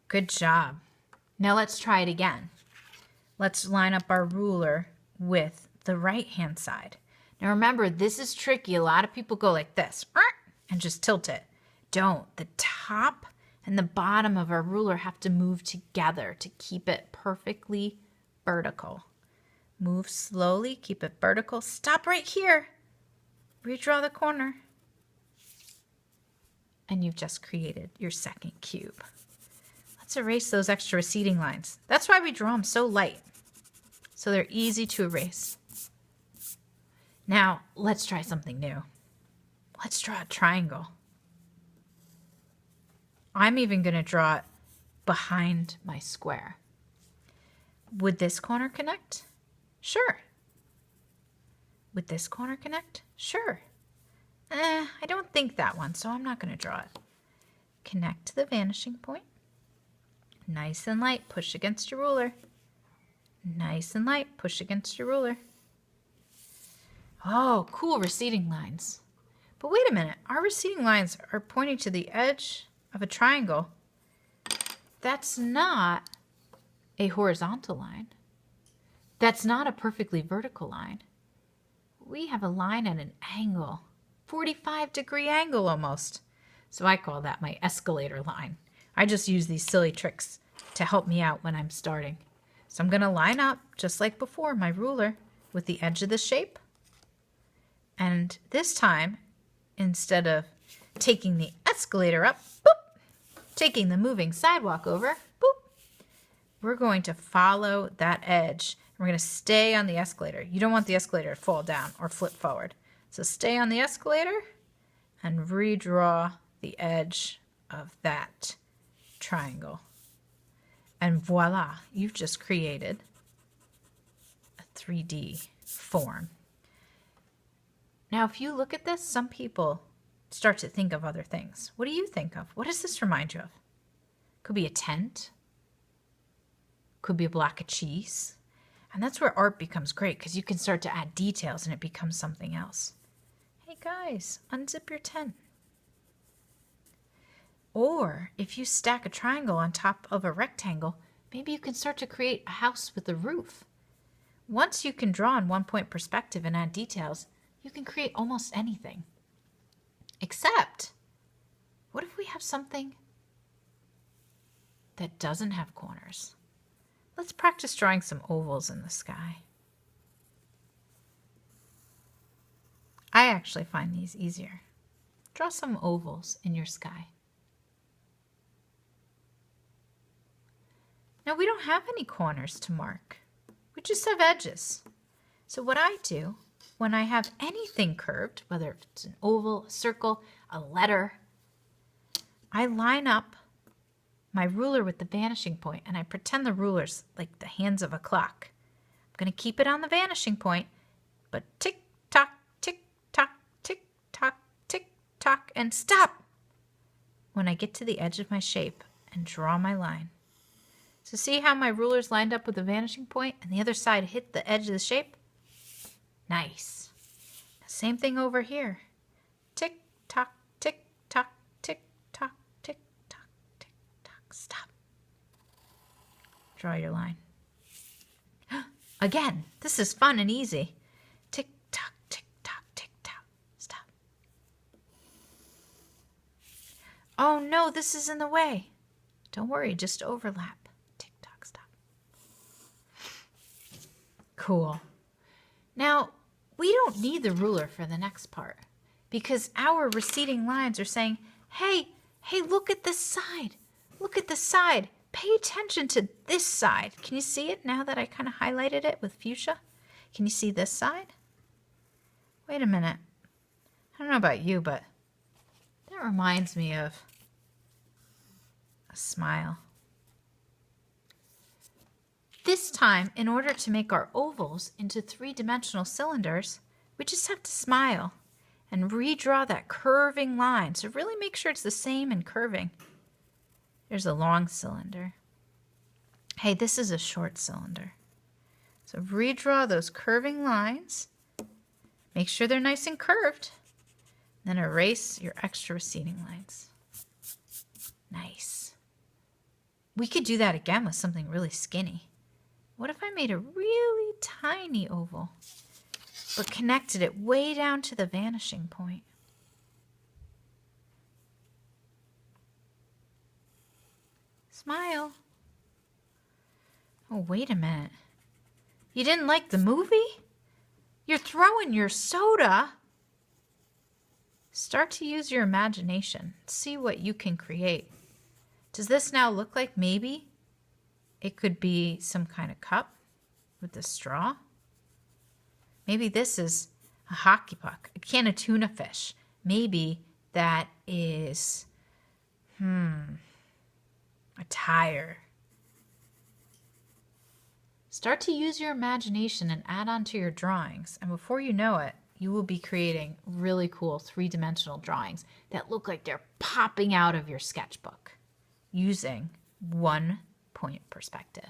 Good job. Now let's try it again. Let's line up our ruler with the right-hand side. Now remember, this is tricky. A lot of people go like this and just tilt it. Don't. The top and the bottom of our ruler have to move together to keep it perfectly vertical. Move slowly, keep it vertical. Stop right here. Redraw the corner. And you've just created your second cube. Let's erase those extra receding lines. That's why we draw them so light, so they're easy to erase. Now, let's try something new. Let's draw a triangle. I'm even going to draw it behind my square. Would this corner connect? Sure. Would this corner connect? Sure. I don't think that one, so I'm not going to draw it. Connect to the vanishing point. Nice and light, push against your ruler. Nice and light, push against your ruler. Oh, cool receding lines. But wait a minute, our receding lines are pointing to the edge of a triangle. That's not a horizontal line. That's not a perfectly vertical line. We have a line at an angle, 45-degree angle almost. So I call that my escalator line. I just use these silly tricks to help me out when I'm starting. So I'm going to line up, just like before, my ruler with the edge of the shape. And this time, instead of taking the escalator up, boop, taking the moving sidewalk over, boop, we're going to follow that edge. We're going to stay on the escalator. You don't want the escalator to fall down or flip forward. So stay on the escalator and redraw the edge of that triangle. And voila, you've just created a 3D form. Now, if you look at this, some people start to think of other things. What do you think of? What does this remind you of? Could be a tent. Could be a block of cheese. And that's where art becomes great, because you can start to add details and it becomes something else. Hey guys, unzip your tent. Or if you stack a triangle on top of a rectangle, maybe you can start to create a house with a roof. Once you can draw in one-point perspective and add details, you can create almost anything. Except, what if we have something that doesn't have corners? Let's practice drawing some ovals in the sky. I actually find these easier. Draw some ovals in your sky. Now, we don't have any corners to mark. We just have edges. So what I do when I have anything curved, whether it's an oval, a circle, a letter, I line up my ruler with the vanishing point and I pretend the ruler's like the hands of a clock. I'm going to keep it on the vanishing point, but tick tock, tick tock, tick tock, tick tock, and stop when I get to the edge of my shape and draw my line. So see how my ruler's lined up with the vanishing point and the other side hit the edge of the shape? Nice. Same thing over here. Tick tock, tick tock, tick tock, tick tock, tick tock. Stop. Draw your line. Again, this is fun and easy. Tick tock, tick tock, tick tock. Stop. Oh no, this is in the way. Don't worry, just overlap. Cool. Now, we don't need the ruler for the next part because our receding lines are saying, hey, look at this side. Look at the side. Pay attention to this side. Can you see it now that I kind of highlighted it with fuchsia? Can you see this side? Wait a minute. I don't know about you, but that reminds me of a smile. This time, in order to make our ovals into three-dimensional cylinders, we just have to smile and redraw that curving line. So really make sure it's the same in curving. There's a long cylinder. Hey, this is a short cylinder. So redraw those curving lines. Make sure they're nice and curved. Then erase your extra receding lines. Nice. We could do that again with something really skinny. What if I made a really tiny oval, but connected it way down to the vanishing point? Smile. Oh, wait a minute. You didn't like the movie? You're throwing your soda. Start to use your imagination. See what you can create. Does this now look like maybe it could be some kind of cup with a straw? Maybe this is a hockey puck, a can of tuna fish. Maybe that is, a tire. Start to use your imagination and add on to your drawings. And before you know it, you will be creating really cool three-dimensional drawings that look like they're popping out of your sketchbook using one point perspective.